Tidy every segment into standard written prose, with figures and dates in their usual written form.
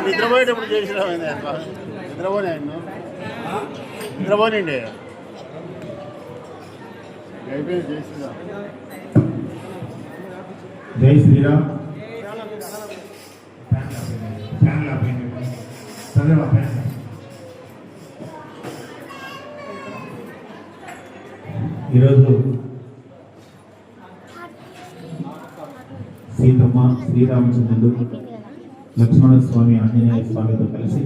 నిద్రపోయేటప్పుడు చేసిన నిద్రపోనండి జై శ్రీరామ్. ఈరోజు సీతమ్మ శ్రీరామచంద్రుడు లక్ష్మణ స్వామి ఆంజనేయ స్వామితో కలిసి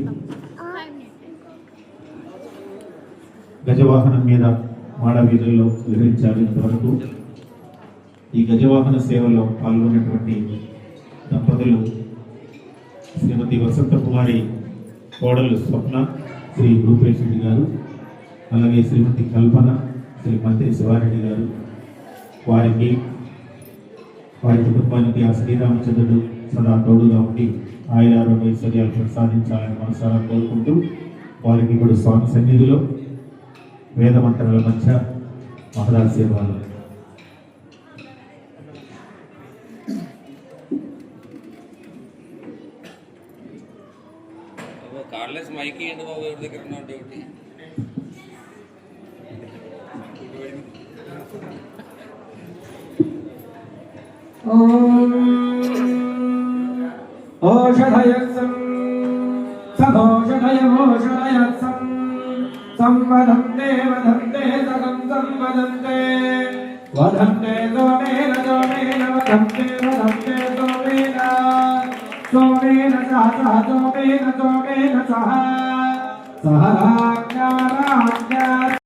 గజవాహనం మీద మాడ వీధుల్లో విహరించారు. ఇంతవరకు ఈ గజవాహన సేవలో పాల్గొన్నటువంటి దంపతులు శ్రీమతి వసంత కుమారి కోడలు స్వప్న, శ్రీ రూపేష్ రెడ్డి గారు, అలాగే శ్రీమతి కల్పన, శ్రీ మంత్రి శివారెడ్డి గారు. వారికి వారి కుటుంబానికి ఆ శ్రీరామచంద్రుడు సదా తోడుగా ఉండి ఆయురారోగ్య ఐశ్వర్యాలు ప్రసాదించాలని మనసారా కోరుకుంటూ వారికి ఇప్పుడు స్వామి సన్నిధిలో వేదమంత్రాల మధ్య మహదాశీర్వాదాలు. కార్లెస్ మైకి ఎందుకు బాబు ఎవరి దగ్గర ఉన్నావు డ్యూటీ ఓషధయత్సం సదోషధయమోషధయత్సం సంవదంతే వదంతే సగం సంవదంతే వదంతే సోమేన సోమేన వదంతే వదంతే సోమేన సోమేన సహ సోమేన సోమేన సహ సహ